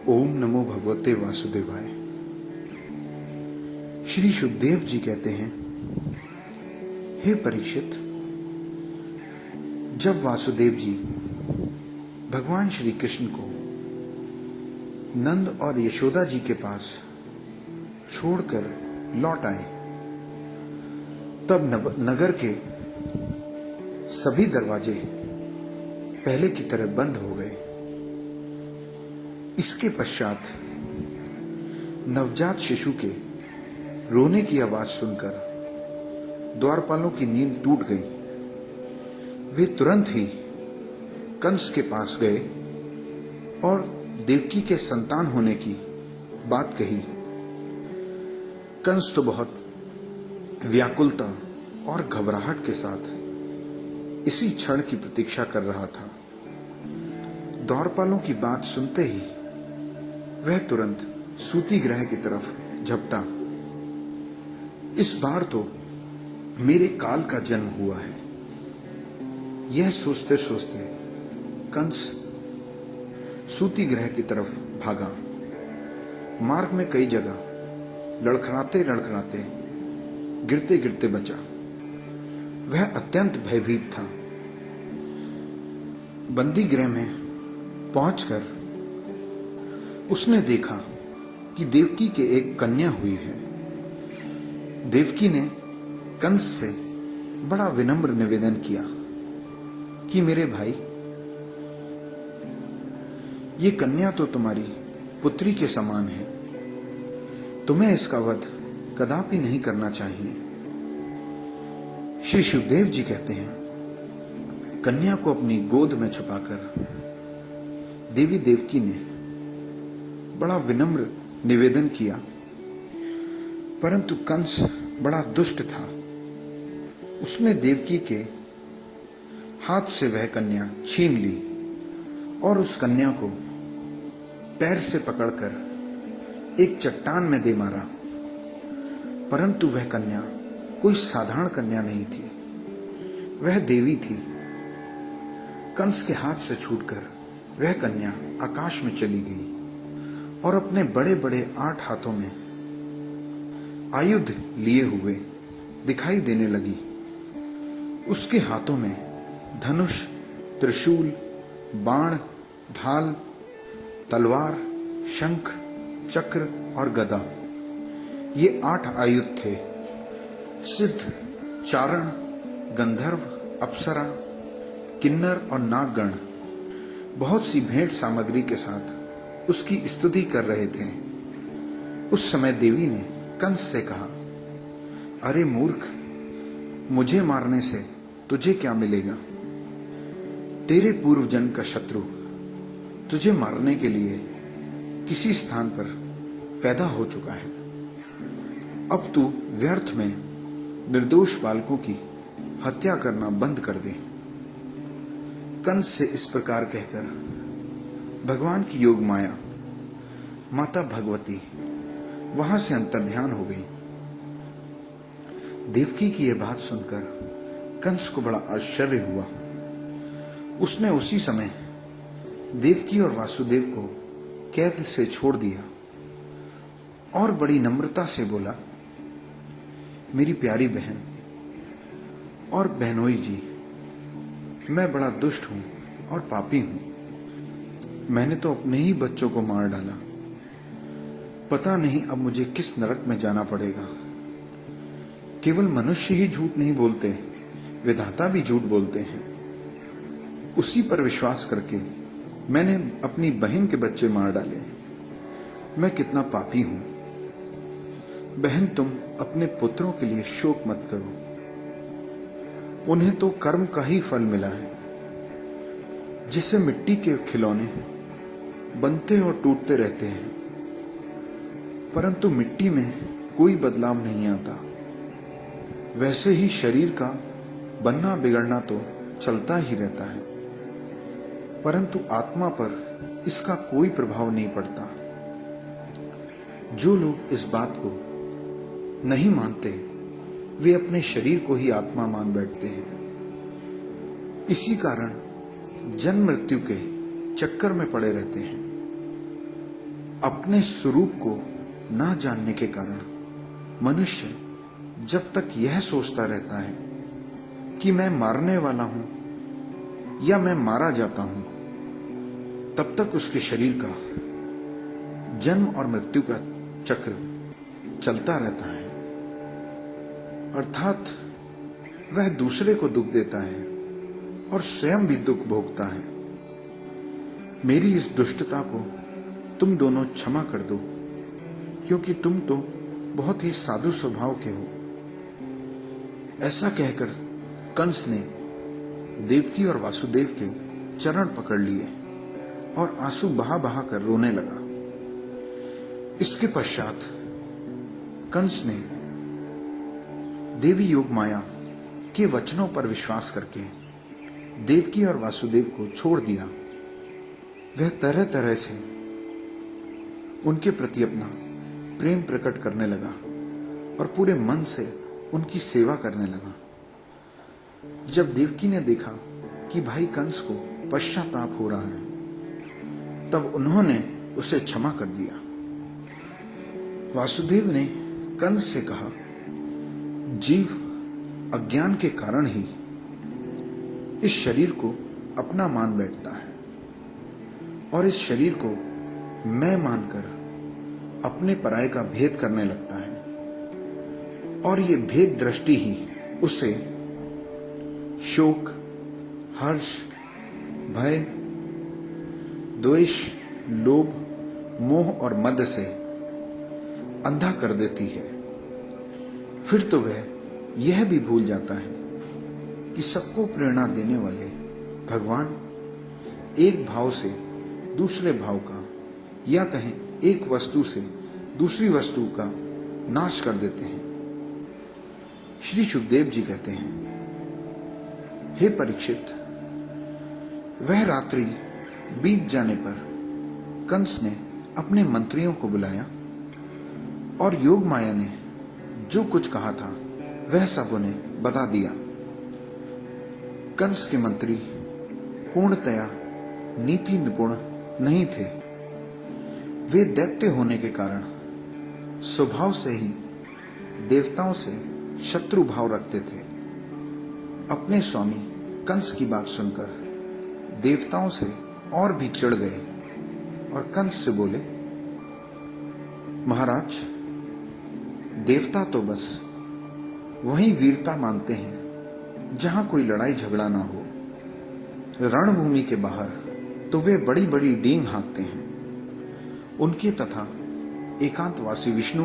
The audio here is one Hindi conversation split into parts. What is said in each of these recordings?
ओम नमो भगवते वासुदेवाय। श्री सुखदेव जी कहते हैं, हे परीक्षित, जब वासुदेव जी भगवान श्री कृष्ण को नंद और यशोदा जी के पास छोड़कर लौट आए, तब नगर के सभी दरवाजे पहले की तरह बंद हो गए। इसके पश्चात नवजात शिशु के रोने की आवाज सुनकर द्वारपालों की नींद टूट गई। वे तुरंत ही कंस के पास गए और देवकी के संतान होने की बात कही। कंस तो बहुत व्याकुलता और घबराहट के साथ इसी क्षण की प्रतीक्षा कर रहा था। द्वारपालों की बात सुनते ही वह तुरंत सूती ग्रह की तरफ झपटा। इस बार तो मेरे काल का जन्म हुआ है, यह सोचते सोचते कंस सूती ग्रह की तरफ भागा। मार्ग में कई जगह लड़खड़ाते लड़खड़ाते गिरते गिरते बचा। वह अत्यंत भयभीत था। बंदी गृह में पहुंचकर उसने देखा कि देवकी के एक कन्या हुई है। देवकी ने कंस से बड़ा विनम्र निवेदन किया कि मेरे भाई, ये कन्या तो तुम्हारी पुत्री के समान है, तुम्हें इसका वध कदापि नहीं करना चाहिए। श्री सुखदेव जी कहते हैं, कन्या को अपनी गोद में छुपाकर देवी देवकी ने बड़ा विनम्र निवेदन किया, परंतु कंस बड़ा दुष्ट था। उसने देवकी के हाथ से वह कन्या छीन ली और उस कन्या को पैर से पकड़कर एक चट्टान में दे मारा। परंतु वह कन्या कोई साधारण कन्या नहीं थी, वह देवी थी। कंस के हाथ से छूटकर वह कन्या आकाश में चली गई और अपने बड़े बड़े 8 हाथों में आयुध लिए हुए दिखाई देने लगी। उसके हाथों में धनुष, त्रिशूल, बाण, ढाल, तलवार, शंख, चक्र और गदा, ये 8 आयुध थे। सिद्ध, चारण, गंधर्व, अप्सरा, किन्नर और नागगण बहुत सी भेंट सामग्री के साथ उसकी स्तुति कर रहे थे। उस समय देवी ने कंस से कहा, अरे मूर्ख, मुझे मारने से तुझे क्या मिलेगा? तेरे पूर्व जन्म का शत्रु तुझे मारने के लिए किसी स्थान पर पैदा हो चुका है। अब तू व्यर्थ में निर्दोष बालकों की हत्या करना बंद कर दे। कंस से इस प्रकार कहकर भगवान की योग माया माता भगवती वहां से अंतर्ध्यान हो गई। देवकी की यह बात सुनकर कंस को बड़ा आश्चर्य हुआ। उसने उसी समय देवकी और वासुदेव को कैद से छोड़ दिया और बड़ी नम्रता से बोला, मेरी प्यारी बहन और बहनोई जी, मैं बड़ा दुष्ट हूं और पापी हूं। मैंने तो अपने ही बच्चों को मार डाला। पता नहीं अब मुझे किस नरक में जाना पड़ेगा। केवल मनुष्य ही झूठ नहीं बोलते, विधाता भी झूठ बोलते हैं। उसी पर विश्वास करके मैंने अपनी बहन के बच्चे मार डाले। मैं कितना पापी हूं। बहन, तुम अपने पुत्रों के लिए शोक मत करो, उन्हें तो कर्म का ही फल मिला है। जिसे मिट्टी के खिलौने बनते और टूटते रहते हैं, परंतु मिट्टी में कोई बदलाव नहीं आता, वैसे ही शरीर का बनना बिगड़ना तो चलता ही रहता है, परंतु आत्मा पर इसका कोई प्रभाव नहीं पड़ता। जो लोग इस बात को नहीं मानते, वे अपने शरीर को ही आत्मा मान बैठते हैं। इसी कारण जन्म मृत्यु के चक्कर में पड़े रहते हैं। अपने स्वरूप को ना जानने के कारण मनुष्य जब तक यह सोचता रहता है कि मैं मारने वाला हूं या मैं मारा जाता हूं, तब तक उसके शरीर का जन्म और मृत्यु का चक्र चलता रहता है। अर्थात वह दूसरे को दुख देता है और स्वयं भी दुख भोगता है। मेरी इस दुष्टता को तुम दोनों क्षमा कर दो, क्योंकि तुम तो बहुत ही साधु स्वभाव के हो। ऐसा कहकर कंस ने देवकी और वासुदेव के चरण पकड़ लिए और आंसू बहा बहा कर रोने लगा। इसके पश्चात कंस ने देवी योग माया के वचनों पर विश्वास करके देवकी और वासुदेव को छोड़ दिया। वह तरह तरह से उनके प्रति अपना प्रेम प्रकट करने लगा और पूरे मन से उनकी सेवा करने लगा। जब देवकी ने देखा कि भाई कंस को पश्चाताप हो रहा है, तब उन्होंने उसे क्षमा कर दिया। वासुदेव ने कंस से कहा, जीव अज्ञान के कारण ही इस शरीर को अपना मान बैठता है और इस शरीर को मैं मानकर अपने पराये का भेद करने लगता है, और ये भेद दृष्टि ही उसे शोक, हर्ष, भय, द्वेष, लोभ, मोह और मद से अंधा कर देती है। फिर तो वह यह भी भूल जाता है कि सबको प्रेरणा देने वाले भगवान एक भाव से दूसरे भाव का, या कहें एक वस्तु से दूसरी वस्तु का नाश कर देते हैं। श्री सुखदेव जी कहते हैं, हे परीक्षित, वह रात्रि बीत जाने पर कंस ने अपने मंत्रियों को बुलाया और योग माया ने जो कुछ कहा था वह सब उन्हें बता दिया। कंस के मंत्री पूर्णतया नीति निपुण नहीं थे। वे दैत्य होने के कारण स्वभाव से ही देवताओं से शत्रु भाव रखते थे। अपने स्वामी कंस की बात सुनकर देवताओं से और भी चिढ़ गए और कंस से बोले, महाराज, देवता तो बस वही वीरता मानते हैं जहां कोई लड़ाई झगड़ा ना हो। रणभूमि के बाहर तो वे बड़ी बड़ी डींग हाँकते हैं। उनके तथा एकांतवासी विष्णु,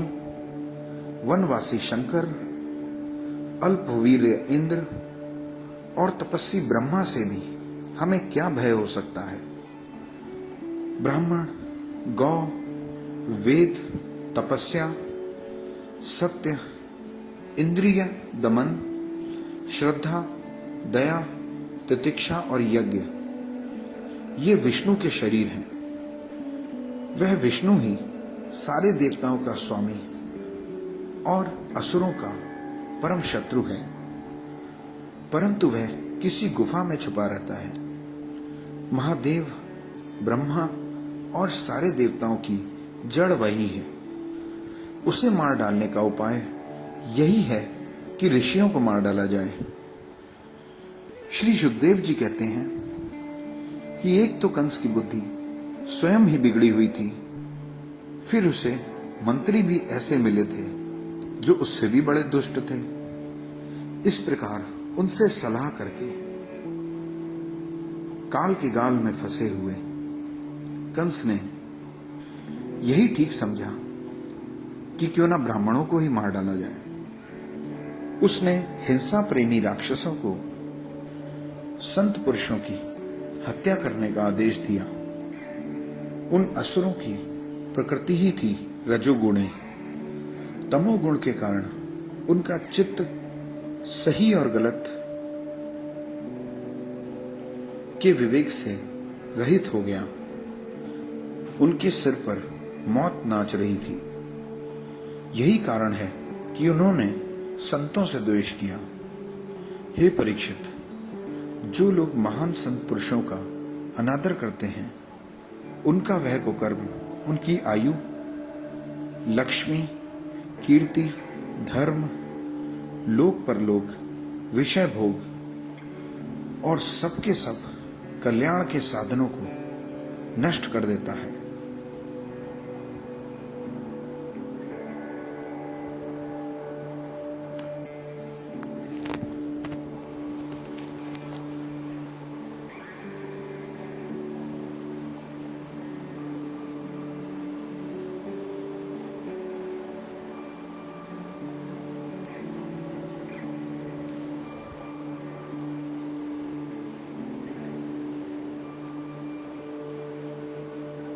वनवासी शंकर, अल्पवीर्य इंद्र और तपस्वी ब्रह्मा से भी हमें क्या भय हो सकता है। ब्राह्मण, गौ, वेद, तपस्या, सत्य, इंद्रिय दमन, श्रद्धा, दया, तितिक्षा और यज्ञ, ये विष्णु के शरीर हैं। वह विष्णु ही सारे देवताओं का स्वामी और असुरों का परम शत्रु है, परंतु वह किसी गुफा में छुपा रहता है। महादेव, ब्रह्मा और सारे देवताओं की जड़ वही है। उसे मार डालने का उपाय यही है कि ऋषियों को मार डाला जाए। श्री सुखदेव जी कहते हैं कि एक तो कंस की बुद्धि स्वयं ही बिगड़ी हुई थी, फिर उसे मंत्री भी ऐसे मिले थे जो उससे भी बड़े दुष्ट थे। इस प्रकार उनसे सलाह करके काल के गाल में फंसे हुए कंस ने यही ठीक समझा कि क्यों ना ब्राह्मणों को ही मार डाला जाए। उसने हिंसा प्रेमी राक्षसों को संत पुरुषों की हत्या करने का आदेश दिया। उन असुरों की प्रकृति ही थी रजोगुणी। तमोगुण के कारण उनका चित्त सही और गलत के विवेक से रहित हो गया। उनके सिर पर मौत नाच रही थी। यही कारण है कि उन्होंने संतों से द्वेष किया। हे परीक्षित, जो लोग महान संत पुरुषों का अनादर करते हैं, उनका वह कुकर्म उनकी आयु, लक्ष्मी, कीर्ति, धर्म, लोक परलोक, विषय भोग और सबके सब कल्याण के साधनों को नष्ट कर देता है।